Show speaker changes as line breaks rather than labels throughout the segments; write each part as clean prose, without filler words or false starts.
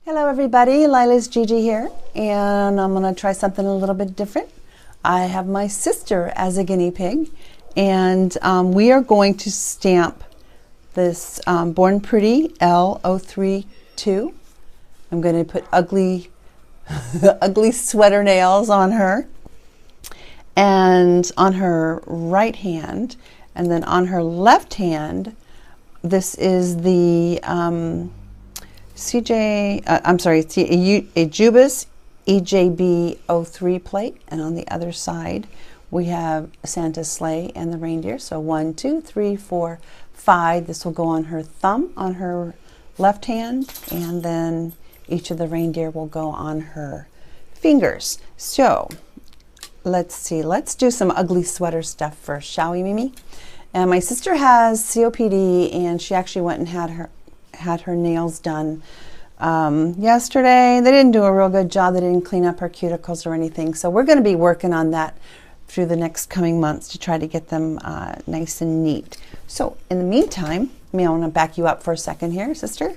Hello everybody, Lila's Gigi here, and I'm going to try something a little bit different. I have my sister as a guinea pig, and we are going to stamp this Born Pretty L032. I'm going to put ugly, ugly sweater nails on her, and on her right hand, and then on her left hand, this is the it's a Jubis EJB03 plate, and on the other side we have Santa's sleigh and the reindeer. So 1, 2, 3, 4, 5. This will go on her thumb on her left hand, and then each of the reindeer will go on her fingers. So let's see, let's do some ugly sweater stuff first, shall we, Mimi? And my sister has COPD, and she actually went and had her nails done yesterday. They didn't do a real good job. They didn't clean up her cuticles or anything. So we're going to be working on that through the next coming months to try to get them nice and neat. So in the meantime, I want to back you up for a second here, sister.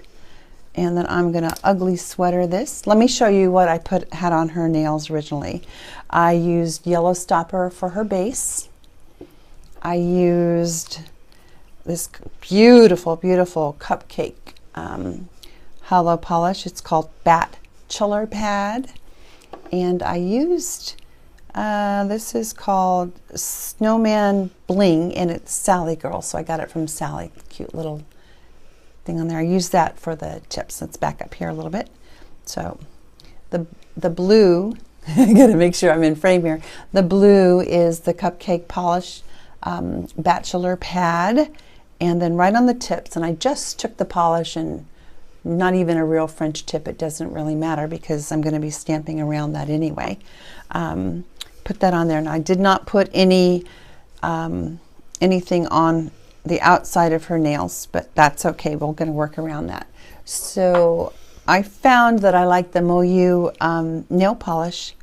And then I'm going to ugly sweater this. Let me show you what I had on her nails originally. I used yellow stopper for her base. I used this beautiful, beautiful cupcake hollow polish. It's called Bachelor Pad. And I used, this is called Snowman Bling, and it's Sally Girl. So I got it from Sally, cute little thing on there. I used that for the tips. Let's back up here a little bit. So the blue, I gotta make sure I'm in frame here. The blue is the cupcake polish Bachelor Pad. And then right on the tips, and I just took the polish, and not even a real French tip, it doesn't really matter because I'm going to be stamping around that anyway. Put that on there, and I did not put anything on the outside of her nails, but that's okay. We're going to work around that. So I found that I like the Moyu nail polish.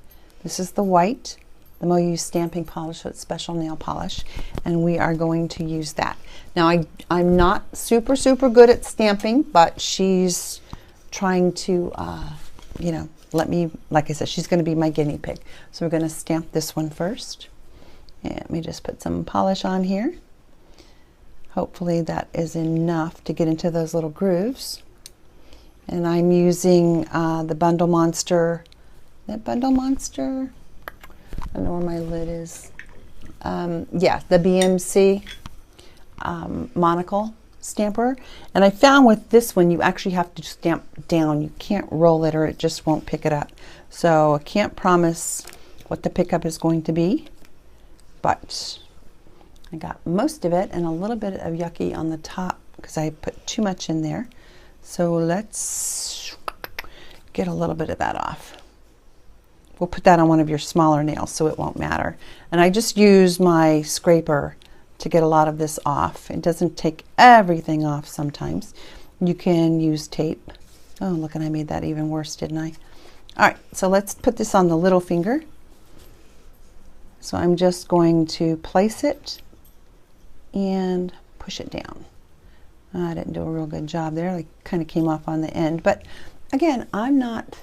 This is the white, the Moyu stamping polish, so it's special nail polish, and we are going to use that. Now I'm not super good at stamping, but she's trying to, let me, like I said, she's going to be my guinea pig. So we're going to stamp this one first. And let me just put some polish on here. Hopefully that is enough to get into those little grooves. And I'm using the Bundle Monster. That Bundle Monster? I don't know where my lid is. Yeah, the BMC monocle stamper. And I found with this one, you actually have to stamp down. You can't roll it or it just won't pick it up. So I can't promise what the pickup is going to be, but I got most of it and a little bit of yucky on the top because I put too much in there. So let's get a little bit of that off. We'll put that on one of your smaller nails so it won't matter. And I just use my scraper to get a lot of this off. It doesn't take everything off sometimes. You can use tape. Oh, look, and I made that even worse, didn't I? All right, so let's put this on the little finger. So I'm just going to place it and push it down. I didn't do a real good job there. It kind of came off on the end. But again, I'm not,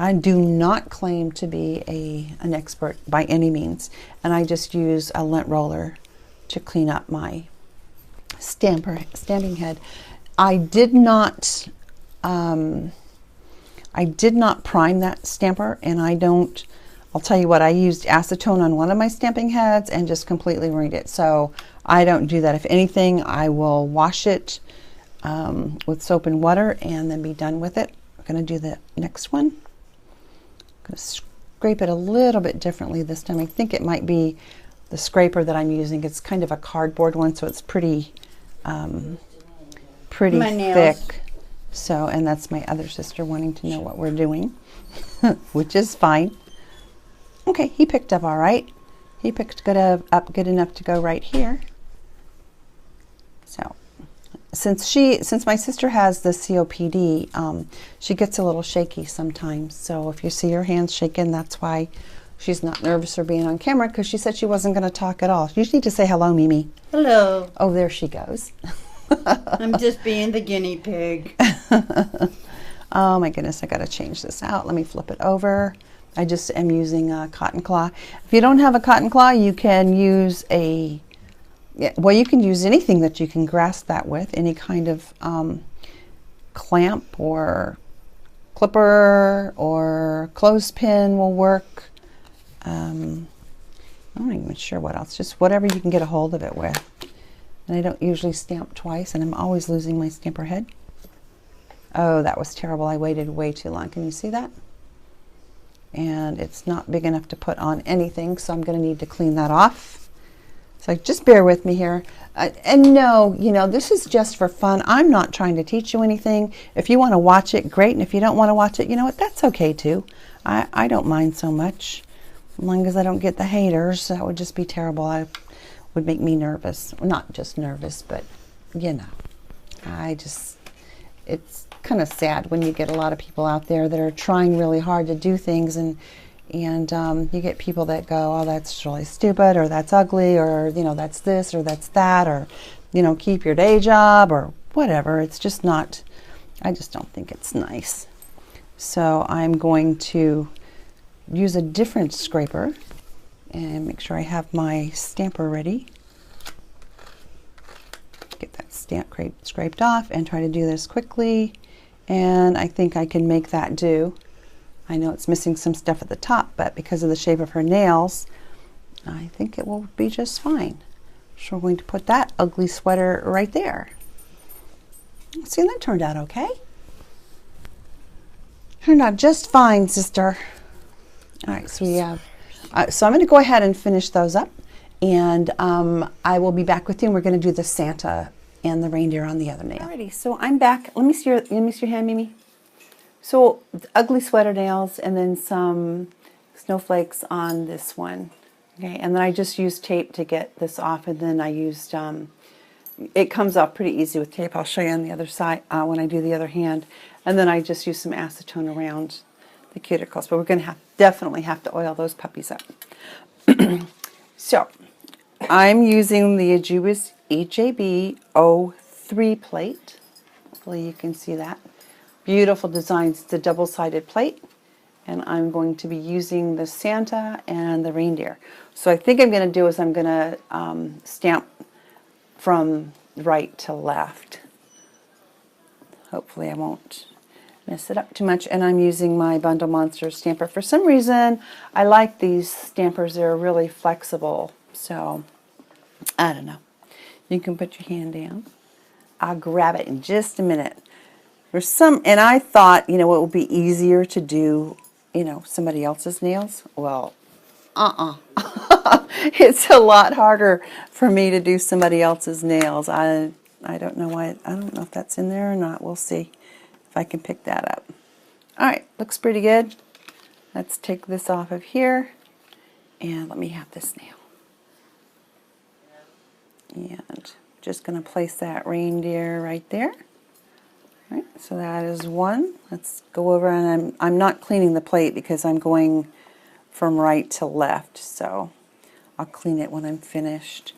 I do not claim to be an expert by any means, and I just use a lint roller to clean up my stamping head. I did not prime that stamper, and I'll tell you what, I used acetone on one of my stamping heads and just completely ruined it. So I don't do that. If anything, I will wash it with soap and water and then be done with it. I'm going to do the next one. I'm going to scrape it a little bit differently this time. I think it might be the scraper that I'm using. It's kind of a cardboard one, so it's pretty thick. So, and that's my other sister wanting to know what we're doing, which is fine. Okay, he picked up all right. He picked up good enough to go right here. So, since my sister has the COPD, she gets a little shaky sometimes. So if you see her hands shaking, that's why she's not nervous for being on camera, because she said she wasn't going to talk at all. You just need to say hello, Mimi.
Hello.
Oh, there she goes.
I'm just being the guinea pig.
Oh my goodness, I got to change this out. Let me flip it over. I just am using a cotton claw. If you don't have a cotton claw, you can use a, well, you can use anything that you can grasp that with, any kind of clamp or clipper or clothespin will work. I'm not even sure what else, just whatever you can get a hold of it with. And I don't usually stamp twice, and I'm always losing my stamper head. Oh, that was terrible. I waited way too long. Can you see that? And it's not big enough to put on anything, so I'm going to need to clean that off. So just bear with me here. And no, you know, this is just for fun. I'm not trying to teach you anything. If you want to watch it, great. And if you don't want to watch it, you know what? That's okay too. I don't mind so much. As long as I don't get the haters, that would just be terrible. It would make me nervous. Not just nervous, but, you know, it's kind of sad when you get a lot of people out there that are trying really hard to do things, and you get people that go, oh, that's really stupid, or that's ugly, or, you know, that's this, or that's that, or, you know, keep your day job, or whatever. It's just not, I just don't think it's nice. So I'm going to use a different scraper and make sure I have my stamper ready. Get that stamp scraped off and try to do this quickly. And I think I can make that do. I know it's missing some stuff at the top, but because of the shape of her nails, I think it will be just fine. So we're going to put that ugly sweater right there. See, that turned out okay. Turned out just fine, sister. All right, so we have, so I'm going to go ahead and finish those up, and I will be back with you, and we're going to do the Santa and the reindeer on the other nail. Alrighty, so I'm back. Let me see your hand, Mimi. So ugly sweater nails, and then some snowflakes on this one. Okay, and then I just used tape to get this off, and then I used, it comes off pretty easy with tape. I'll show you on the other side when I do the other hand. And then I just use some acetone around the cuticles, but we're going to definitely have to oil those puppies up. So I'm using the Ajubis EJB 03 plate. Hopefully you can see that. Beautiful designs. It's a double-sided plate, and I'm going to be using the Santa and the reindeer. So I think I'm going to do is I'm going to stamp from right to left. Hopefully I won't mess it up too much. And I'm using my Bundle Monster stamper. For some reason, I like these stampers. They're really flexible. So, I don't know. You can put your hand down. I'll grab it in just a minute. And I thought, you know, it would be easier to do, you know, somebody else's nails. Well, it's a lot harder for me to do somebody else's nails. I don't know why. I don't know if that's in there or not. We'll see if I can pick that up. All right, looks pretty good. Let's take this off of here, and let me have this nail. And just going to place that reindeer right there. All right, so that is one. Let's go over, and I'm not cleaning the plate because I'm going from right to left, so I'll clean it when I'm finished.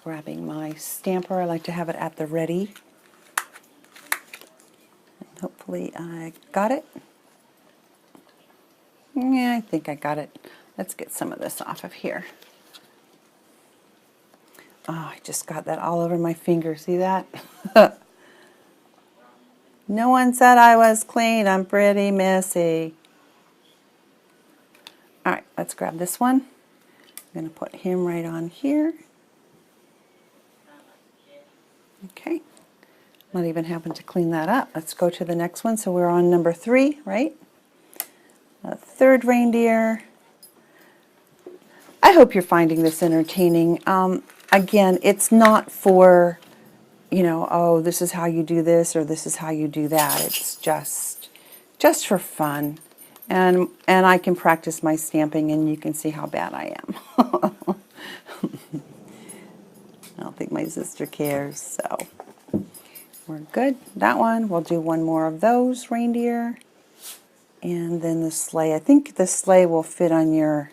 Grabbing my stamper. I like to have it at the ready. And hopefully I got it. Yeah, I think I got it. Let's get some of this off of here. Oh, I just got that all over my finger. See that? No one said I was clean. I'm pretty messy. All right, let's grab this one. I'm going to put him right on here. Okay. Not even having to clean that up. Let's go to the next one. So we're on number 3, right? A third reindeer. I hope you're finding this entertaining. Again, it's not for, you know, oh, this is how you do this or this is how you do that. It's just for fun. And I can practice my stamping, and you can see how bad I am. I don't think my sister cares, so we're good. That one, we'll do one more of those reindeer. And then the sleigh. I think the sleigh will fit on your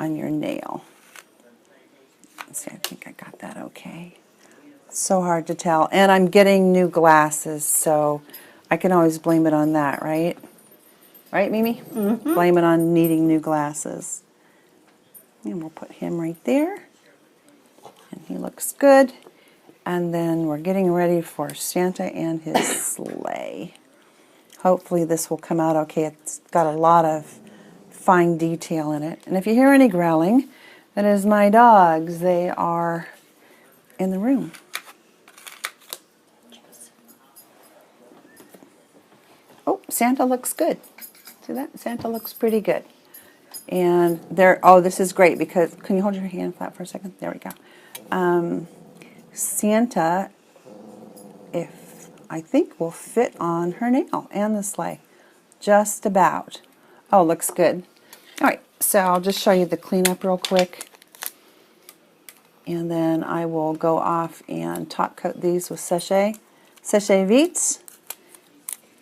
nail. Let's see, I think I got that okay. It's so hard to tell. And I'm getting new glasses, so I can always blame it on that, right? Right, Mimi? Blame it on needing new glasses. And we'll put him right there. And he looks good. And then we're getting ready for Santa and his sleigh. Hopefully this will come out okay. It's got a lot of fine detail in it. And if you hear any growling, that is my dogs. They are in the room. Oh, Santa looks good. See that? Santa looks pretty good. And there, oh, this is great because, can you hold your hand flat for a second? There we go. Santa, I think will fit on her nail and the sleigh. Just about. Oh, looks good. All right, so I'll just show you the cleanup real quick. And then I will go off and top coat these with Hehehe Vite.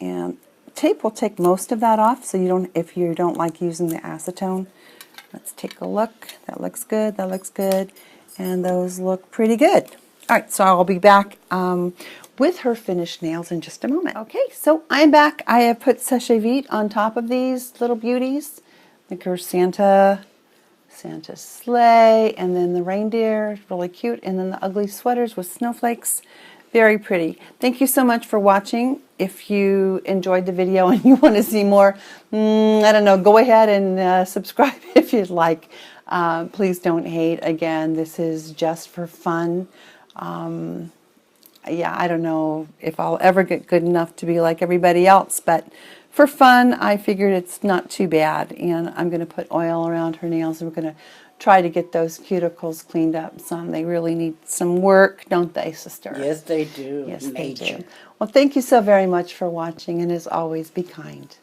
And tape will take most of that off, so you don't, if you don't like using the acetone. Let's take a look. That looks good. That looks good. And those look pretty good. All right, so I'll be back with her finished nails in just a moment. Okay, so I'm back. I have put Hehehe Vite on top of these little beauties. Like her Santa's sleigh, and then the reindeer, really cute, and then the ugly sweaters with snowflakes. Very pretty. Thank you so much for watching. If you enjoyed the video and you want to see more, I don't know, go ahead and subscribe if you'd like. Please don't hate. Again, this is just for fun. Yeah, I don't know if I'll ever get good enough to be like everybody else, but for fun, I figured it's not too bad. And I'm going to put oil around her nails, and we're going to try to get those cuticles cleaned up some. They really need some work, don't they, sister?
Yes, they do.
Yes, they do. Well, thank you so very much for watching, and as always, be kind.